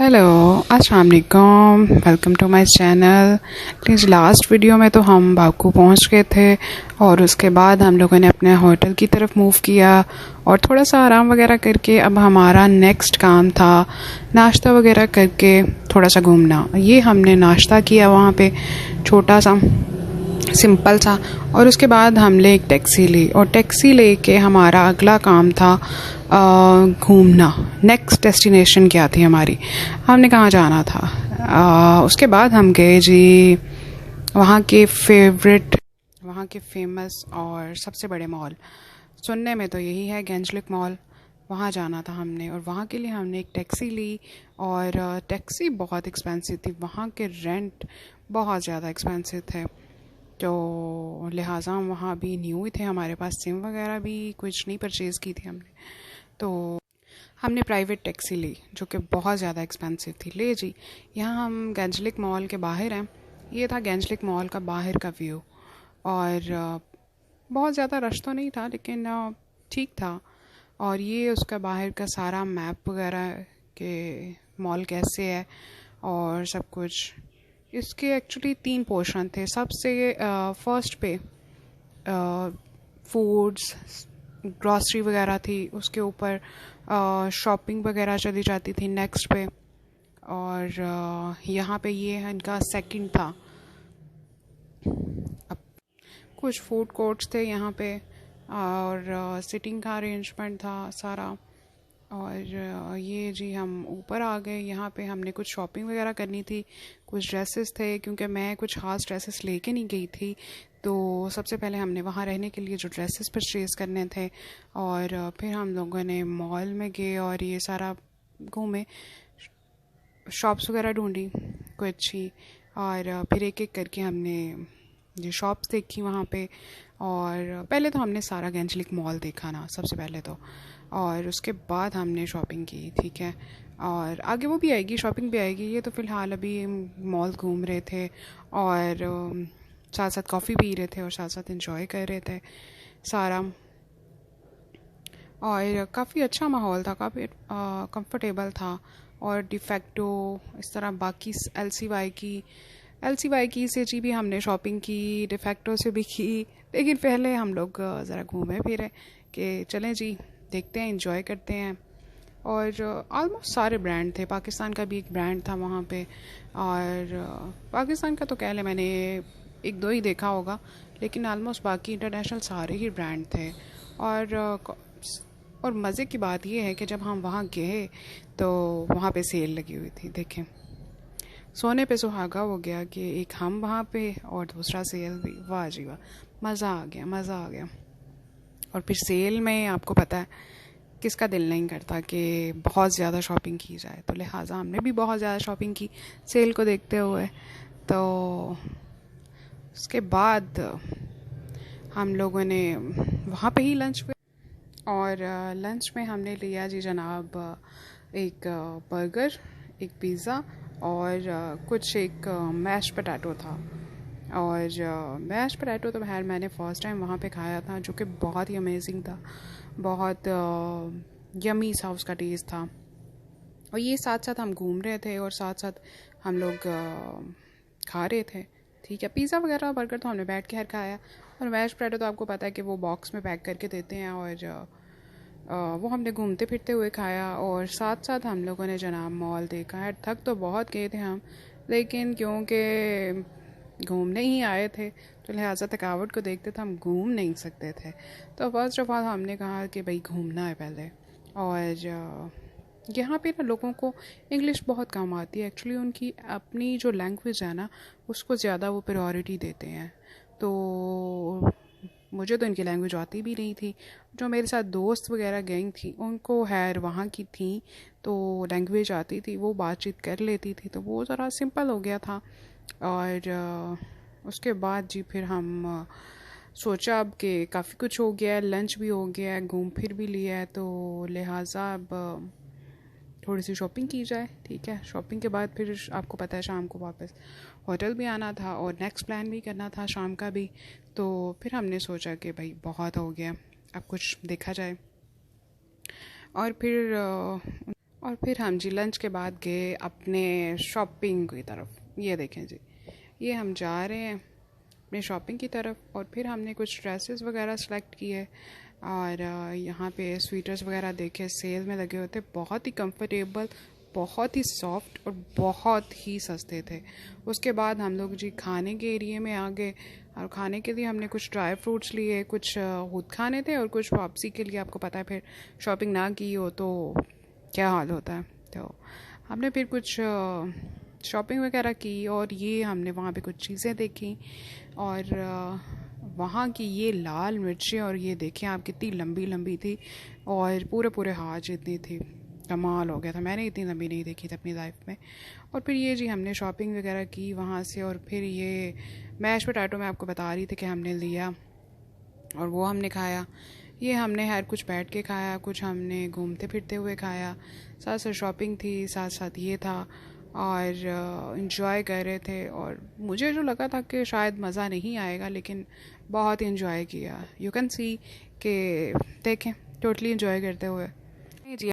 Hello, अस्सलाम वालेकुम, welcome to my channel. Please last video में तो हम बाकू पहुंच गए थे और उसके बाद हम लोगों ने अपने होटल की तरफ मूव किया और थोड़ा सा आराम वगैरह करके अब हमारा नेक्स्ट काम था नाश्ता वगैरह करके थोड़ा सा घूमना। ये हमने नाश्ता किया वहाँ पे छोटा सा सिंपल सा, और उसके बाद हमने एक टैक्सी ली और टैक्सी लेके हमारा अगला काम था घूमना। नेक्स्ट डेस्टिनेशन क्या थी हमारी, हमने कहाँ जाना था। उसके बाद हम गए जी वहाँ के फेमस और सबसे बड़े मॉल, सुनने में तो यही है गेंजलिक मॉल। वहाँ जाना था हमने और वहाँ के लिए हमने एक टैक्सी ली और टैक्सी बहुत एक्सपेंसिव थी, वहाँ के रेंट बहुत ज़्यादा एक्सपेंसिव थे, तो लिहाजा हम वहाँ भी न्यू ही थे, हमारे पास सिम वगैरह भी कुछ नहीं परचेज़ की थी हमने, तो हमने प्राइवेट टैक्सी ली जो कि बहुत ज़्यादा एक्सपेंसिव थी। ले जी, यहाँ हम गेंजलिक मॉल के बाहर हैं। ये था गेंजलिक मॉल का बाहर का व्यू और बहुत ज़्यादा रश तो नहीं था लेकिन ठीक था। और ये उसका बाहर का सारा मैप वगैरह के मॉल कैसे है और सब कुछ। इसके एक्चुअली 3 पोर्शन थे। सबसे फर्स्ट पे फूड्स ग्रॉसरी वगैरह थी, उसके ऊपर शॉपिंग वगैरह चली जाती थी नेक्स्ट पे, और यहाँ पे ये इनका सेकंड था। अब कुछ फूड कोर्ट्स थे यहाँ पे और सिटिंग का अरेंजमेंट था सारा। और ये जी हम ऊपर आ गए। यहाँ पे हमने कुछ शॉपिंग वगैरह करनी थी, कुछ ड्रेसेस थे क्योंकि मैं कुछ खास ड्रेसेस लेके नहीं गई थी, तो सबसे पहले हमने वहाँ रहने के लिए जो ड्रेसेस परचेज़ करने थे और फिर हम लोगों ने मॉल में गए और ये सारा घूमे, शॉप्स वगैरह ढूंढी कोई अच्छी, और फिर एक एक करके हमने ये शॉप्स देखी वहाँ पे। और पहले तो हमने सारा गेंजलिक मॉल देखा ना सबसे पहले तो, और उसके बाद हमने शॉपिंग की, ठीक है। और आगे वो भी आएगी, शॉपिंग भी आएगी। ये तो फ़िलहाल अभी मॉल घूम रहे थे और साथ साथ कॉफ़ी पी रहे थे और साथ साथ इंजॉय कर रहे थे सारा। और काफ़ी अच्छा माहौल था, काफ़ी कंफर्टेबल था। और डिफेक्टो इस तरह बाकी एल सी वाई की से जी भी हमने शॉपिंग की, डिफेक्टो से भी की। लेकिन पहले हम लोग ज़रा घूमे फिरे कि चलें जी देखते हैं, इंजॉय करते हैं। और ऑलमोस्ट सारे ब्रांड थे, पाकिस्तान का भी एक ब्रांड था वहाँ पे, और पाकिस्तान का तो कह लें मैंने एक दो ही देखा होगा, लेकिन ऑलमोस्ट बाकी इंटरनेशनल सारे ही ब्रांड थे। और मज़े की बात यह है कि जब हम वहाँ गए तो वहाँ पे सेल लगी हुई थी। देखें, सोने पे सुहागा हो गया कि एक हम वहाँ पे और दूसरा सेल भी। वाह जी वाह, मज़ा आ गया, मज़ा आ गया। और फिर सेल में आपको पता है किसका दिल नहीं करता कि बहुत ज़्यादा शॉपिंग की जाए, तो लिहाजा हमने भी बहुत ज़्यादा शॉपिंग की सेल को देखते हुए। तो उसके बाद हम लोगों ने वहाँ पे ही लंच, और लंच में हमने लिया जी जनाब एक बर्गर, एक पिज़्ज़ा और कुछ एक मैश पोटैटो था। और मैश पोटैटो तो खैर मैंने फ़र्स्ट टाइम वहाँ पे खाया था, जो कि बहुत ही अमेजिंग था, बहुत यमी सा उसका टेस्ट था। और ये साथ साथ हम घूम रहे थे और साथ साथ हम लोग खा रहे थे, ठीक है। पिज़्ज़ा वगैरह बर्गर तो हमने बैठ के हर खाया, और मैश पोटैटो तो आपको पता है कि वो बॉक्स में पैक करके देते हैं, और वो हमने घूमते फिरते हुए खाया। और साथ साथ हम लोगों ने जनाब मॉल देखा है। थक तो बहुत गए थे हम, लेकिन क्योंकि घूमने ही आए थे तो लिहाजा थकावट को देखते तो हम घूम नहीं सकते थे, तो फर्स्ट ऑफ ऑल हमने कहा कि भाई घूमना है पहले। और यहाँ पे ना लोगों को इंग्लिश बहुत कम आती है, एक्चुअली उनकी अपनी जो लैंग्वेज है ना उसको ज़्यादा वो प्रायोरिटी देते हैं। तो मुझे तो इनकी लैंग्वेज आती भी नहीं थी। जो मेरे साथ दोस्त वगैरह गैंग थी उनको खैर वहाँ की थी तो लैंग्वेज आती थी, वो बातचीत कर लेती थी, तो वो ज़रा सिंपल हो गया था। और उसके बाद जी फिर हम सोचा अब कि काफ़ी कुछ हो गया है, लंच भी हो गया है, घूम फिर भी लिया है, तो लिहाजा अब थोड़ी सी शॉपिंग की जाए, ठीक है। शॉपिंग के बाद फिर आपको पता है शाम को वापस होटल भी आना था और नेक्स्ट प्लान भी करना था शाम का भी। तो फिर हमने सोचा कि भाई बहुत हो गया, अब कुछ देखा जाए। और फिर और फिर हम जी लंच के बाद गए अपने शॉपिंग की तरफ। ये देखें जी, ये हम जा रहे हैं अपने शॉपिंग की तरफ। और फिर हमने कुछ ड्रेसेस वगैरह सेलेक्ट किए और यहाँ पे स्वेटर्स वगैरह देखे, सेल में लगे होते, बहुत ही कंफर्टेबल, बहुत ही सॉफ्ट और बहुत ही सस्ते थे। उसके बाद हम लोग जी खाने के एरिए में आ गए और खाने के लिए हमने कुछ ड्राई फ्रूट्स लिए, कुछ खुद खाने थे और कुछ वापसी के लिए। आपको पता है फिर शॉपिंग ना की हो तो क्या हाल होता है। तो हमने फिर कुछ शॉपिंग वगैरह की और ये हमने वहाँ पे कुछ चीज़ें देखी। और वहाँ की ये लाल मिर्चें, और ये देखें आप कितनी लंबी लंबी थी और पूरे पूरे हाथ जितनी थी। कमाल हो गया था, मैंने इतनी लंबी नहीं देखी थी अपनी लाइफ में। और फिर ये जी हमने शॉपिंग वगैरह की वहाँ से। और फिर ये मैश पोटैटो मैं आपको बता रही थी कि हमने लिया और वो हमने खाया। ये हमने हर कुछ बैठ के खाया, कुछ हमने घूमते फिरते हुए खाया। साथ साथ शॉपिंग थी, साथ साथ ये था और इन्जॉय कर रहे थे। और मुझे जो लगा था कि शायद मज़ा नहीं आएगा, लेकिन बहुत इन्जॉय किया। यू कैन सी कि देखें टोटली इन्जॉय करते हुए